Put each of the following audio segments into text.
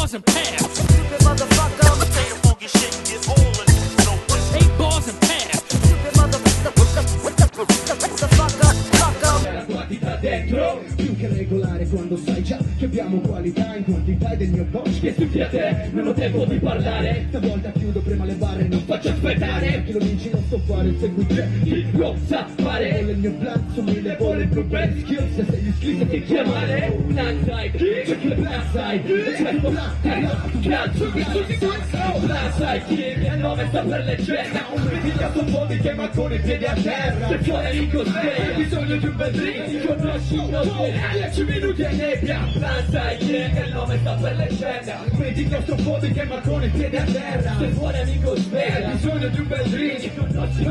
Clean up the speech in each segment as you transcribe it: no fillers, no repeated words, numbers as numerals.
bars and pass. Stupid motherfucker. Say the funky shit and get all in it. 8 bars and pass. Stupid motherfucker. What the fuck? La quantità dentro, più che regolare quando sai già che abbiamo qualità in quantità del mio coach. Che stupi a te, non ho tempo di parlare. Stavolta chiudo prima le barre, non faccio aspettare. Chi lo dici non sto fare, segui tre, chi lo sa fare. Voglio il mio plan, su 1000 volte più best skills. Se sei iscritto ti chiamare Plan side, c'è chi è plan side. Certo, cazzo, plan side, chi è il nome sta per leggenda. Un vediglio fondi che ma con i piedi a terra. Se fuori amico sveglia, hai bisogno di un bel drink. Conosci uno sveglia, 10 minuti e nebbia. Plan side, chi è il nome sta per leggenda. Vedi claustrofobi che ma con i piedi a terra. Se fuori amico sveglia, hai bisogno di un bel drink. Conosci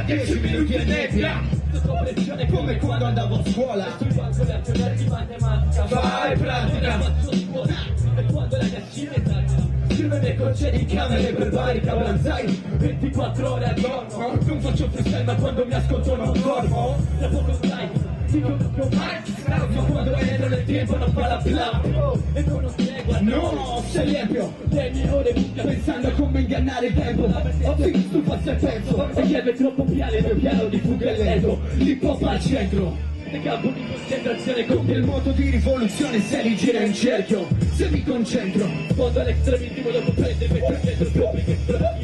10 minuti e nebbia. Sotto pressione come quando andavo a scuola. Sul banco lezione di matematica. Vai pratica, faccio scuola. E quando la mia scienza scrive le concedi in camere per vari cavalzai 24 ore al giorno. Non faccio freestyle ma quando mi ascolto non dormo. Da poco stai, dico proprio mai. Ma quando è dentro nel tempo non fa l'applauso. E non lo spiego, no, se riempio le mie ore buche pensando a come ingannare il tempo. Ho visto un passo e penso, e chiede troppo piano il mio piano di fuga è lento. L'hip hop al centro. Campo di concentrazione con il moto di rivoluzione se li gira in cerchio. Se mi concentro fondo all'estremismo dopo prendere per dentro proprio che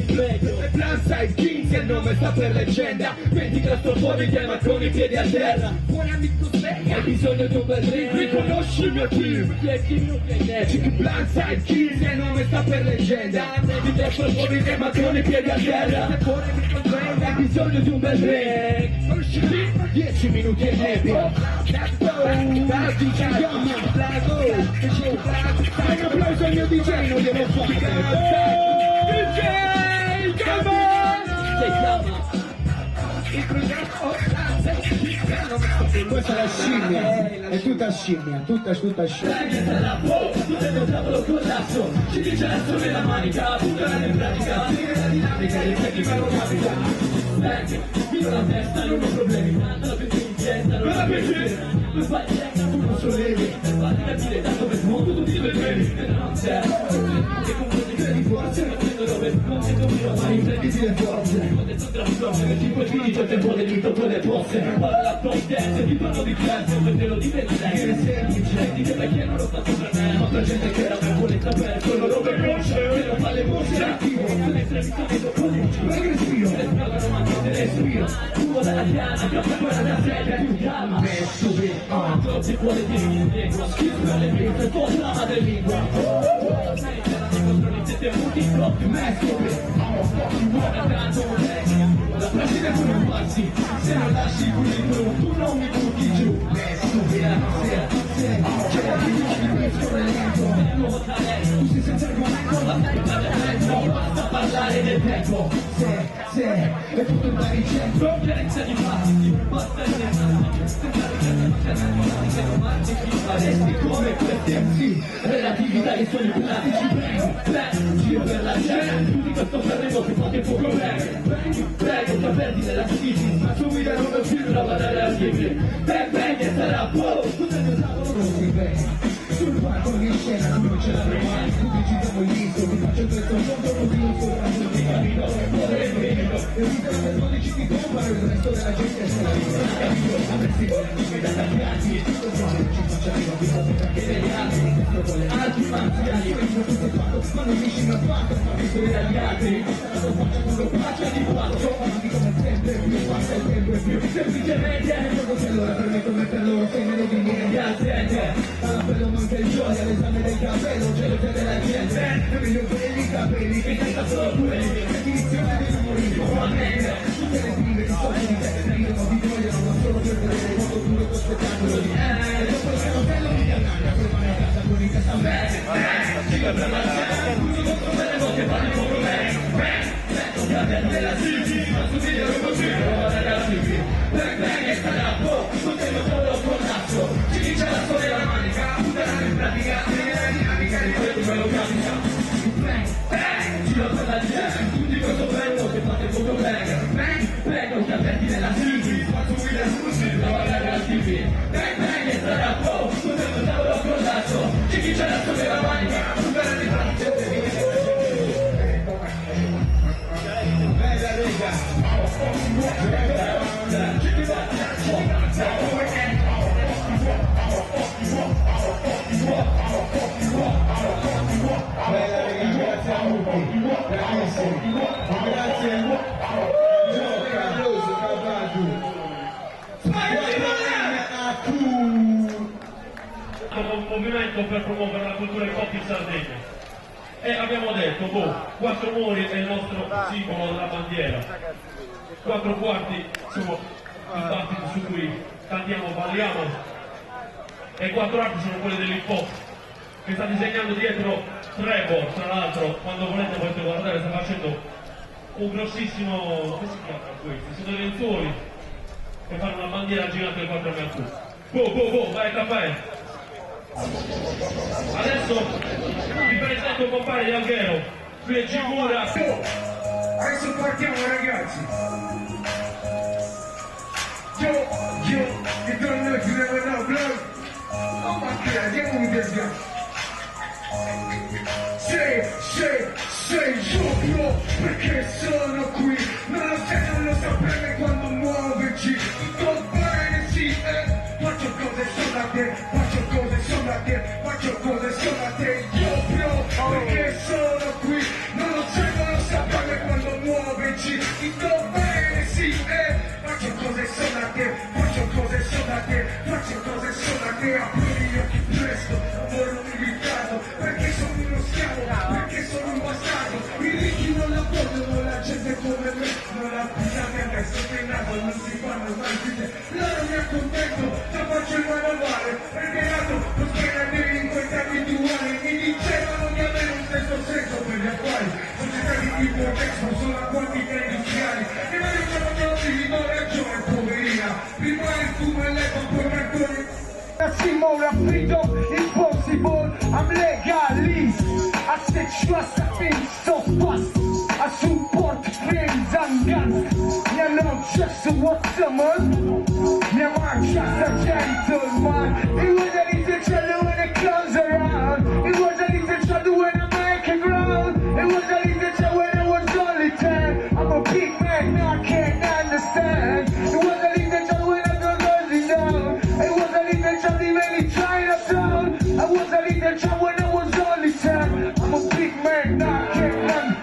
il meglio. E Plan Side Kings il nome sta per leggenda. 20 claustrofoni che ma con i piedi a terra. Buon amico sveglia, hai bisogno di un bel drink. Riconosci il mio team 10 minuti e nebbia. Plan Side Kings il nome sta per leggenda. 20 claustrofoni che ma con i piedi a terra. Se fuori amico sveglia, hai bisogno di un bel drink. Conosci il team 10 minuti e nebbia. Un applauso al mio DJ, non glielo fate. DJ, come on! Questa è la scimmia, è tutta scimmia, tutta scimmia. Tutto tavolo collasso, ci dice l'astro nella manica, buttare in pratica, la dinamica dei piedi ma non capita. Io la testa non ho problemi, la cosa piacere, tu fai tu non sollevi, per farti capire da dove smonto tutti i tuoi freni, non c'è, che con questi credi forse, non vedo dove, non vedo mio, ma imprendi le forze, quando tu trasformi, che ti puoi finire, te vuole dito con le posse, parla la top dance, ti parlo di classe, per te lo divertirei, che è semplice, di che perché non lo faccio per me, molta gente che era per vuole sapere, sono robe bocce, che non fa le bocce, attivo, le estremissioni dopo leggi, vai respiro, le spiegano ma non te respiro, fumo dalla piana, che ho quella da sedia, più calma, messo bene, non si può dire lingua, scrivo le mie per forza madrelingua, siete muti troppi, messo bene, buona tanto la pratica tu non passi, se non lasci il curriculum tu non mi butti giù, messo bene, c'è la fiducia di questo elemento, è nuovo talento, tu sei senza argomento, la talento, basta parlare del tempo, se, è tutto il baricentro, chiarezza di fatti, basta il se non mangi chi faresti come questi sì, relatività ai suoi pratici, prego, giro per la gente, tutti questo ferremo che fate poco prego, caperti nella crisi, ma tu mi dai un film da badare a TV, e sarà tutto il mio tavolo non si vede. Sul palco in scena tu non ce l'avrei mai, tu decidiamo il disco, ti faccio questo mondo così un soltanto di cammino, vorrei venire, e mi dai per 12 ti comparo, il resto della gente se la vive, capito, avresti mi da cambiarti, tutto quanto ci facciamo, vi fate perché degli altri, questo con le altri marziali, penso tutto fatto, ma non riesci a fatto, ma visto dagli altri, lo faccio con lo faccia di fatto, avanti come sempre, più passa il tempo e più, semplicemente, se allora per me come per loro, sei meno di niente, gente, all'appello manca il giorno, all'esame del capello, c'è l'occhio della gente, e meglio quelli i capelli, che senza solo quelli, che ti iniziano di morire, ugualmente, tutte le prime di storie di te, ridono, vi vogliono, non solo per vedere molto duro lo spettacolo di dopo il carosello mi canaglia, poi vanno a casa con i casamenti, gira per la gente, tutti non troveremo che fanno il loro ecco che abbiamo della City, ma su video non consiglio, ragazzi, e sarà con te lo trovo con l'asso, ci dice la storia della manica, butteranno in pratica, la dinamica di quello capita, giro per la gente, tutti questo bello che fate poco prego, che aperti nella City, ma su video non consiglio, ragazzi, e sarà con te lo trovo con l'asso, ci dice la storia della manica, butteranno in un movimento per promuovere la cultura hip hop in Sardegna e abbiamo detto, quattro muri è il nostro simbolo della bandiera, quattro quarti sono il battito su cui cantiamo, balliamo e quattro arti sono quelli dell'hip hop che sta disegnando dietro Trevor, tra l'altro quando volete potete guardare, sta facendo un grossissimo, come si chiama questi? Sono dei lenzuoli che fanno una bandiera girata ai 4 metri. Vai Caffè! Adesso vi presento un compagno di Alghero, qui è Gigura. Adesso partiamo ragazzi. Yo, you don't know, you never know, blood. Oh my God, andiamo in desga. Sei io, perché sono qui. Non lo sai, non lo saprei quando muoverci. Tutto bene, sì, faccio cose solo a te, faccio cose solo a te, faccio cose solo a te. Io, perché sono qui. Non lo sai, non lo saprei quando muoverci. Tutto bene, sì, faccio cose solo a te, faccio cose solo a te, faccio cose solo a te. Apri gli occhi presto, lavoro in ritardo, perché sono uno schiavo, perché sono un bastardo. I ricchi non la vogliono, la gente come me non la pigliate a me, sto penato, non si fanno mai vite. Loro mi accontento, già faccio il manovale, perché nato lo spera delinquente abituale. Mi dicevano di avere un stesso senso per gli affari, società di tipo texto, solo a quantità industriali. E me ne sono gli do ragione, poverina, prima il fumo e l'eco poi ragione. More freedom impossible, I'm legalist. I said trust, I think so fast. I support friends and guns. You're not just a waterman. You're not just a gentleman. It was a little trouble when it comes around. It was a little trouble when I make a ground. It was a little trouble when I was only 10. I'm a big man, now I can't understand. It was a little trouble when I got going down. It was a little trouble when he tried to down. I was a little trouble when I was only 10. I'm a big man, now I can't understand.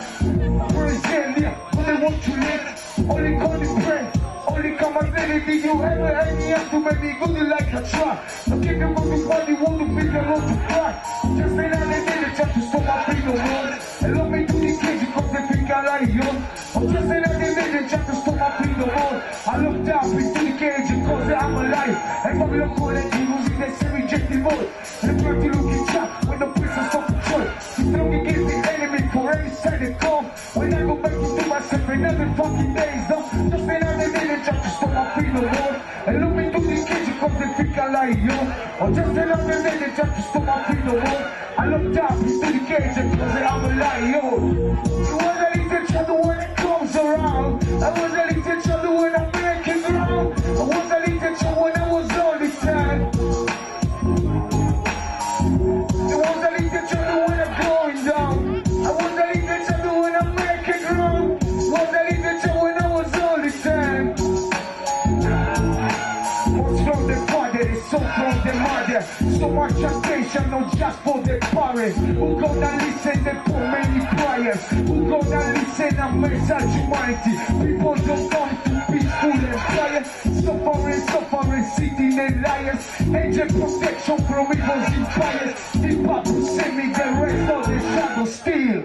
Brazilian, only want to live. Only call me friend. Only come and say did you ever hang me up to make me good like a truck? I kick him on the body, want to feel the road to cry. Just say that they did it, try to stop my freedom road. And love me to the cage because they think I like you. I'm just saying that they did it, try to stop my freedom road. I looked up into the cage because I'm alive. And probably don't call it losing that semi-rejected mode. And the dirty looking trap when the prison's off control. You throw me against the enemy for every side they come. When I go back to myself in every fucking days, though. Just say that they did it, try to stop my freedom road. And look me to the cage because they think I like you. Or just say that they did it, try to stop my freedom road. I looked up into the cage because I'm a liar. It was a little trouble when it comes around. I was a little trouble when I'm making ground. I was a little trouble when I was only 10. It was a little trouble when I'm going down. I was a little trouble when I'm making ground. It was a little trouble when I was only 10. What's from the father is so from the mother. So much attention, not just for the parents. Who gonna listen to for many prayers? Who gonna listen and message humanity? People don't come to peaceful and quiet. Suffering, sitting in liars. Angel protection from evil's empires. The Bible send me the rest of the shadow still.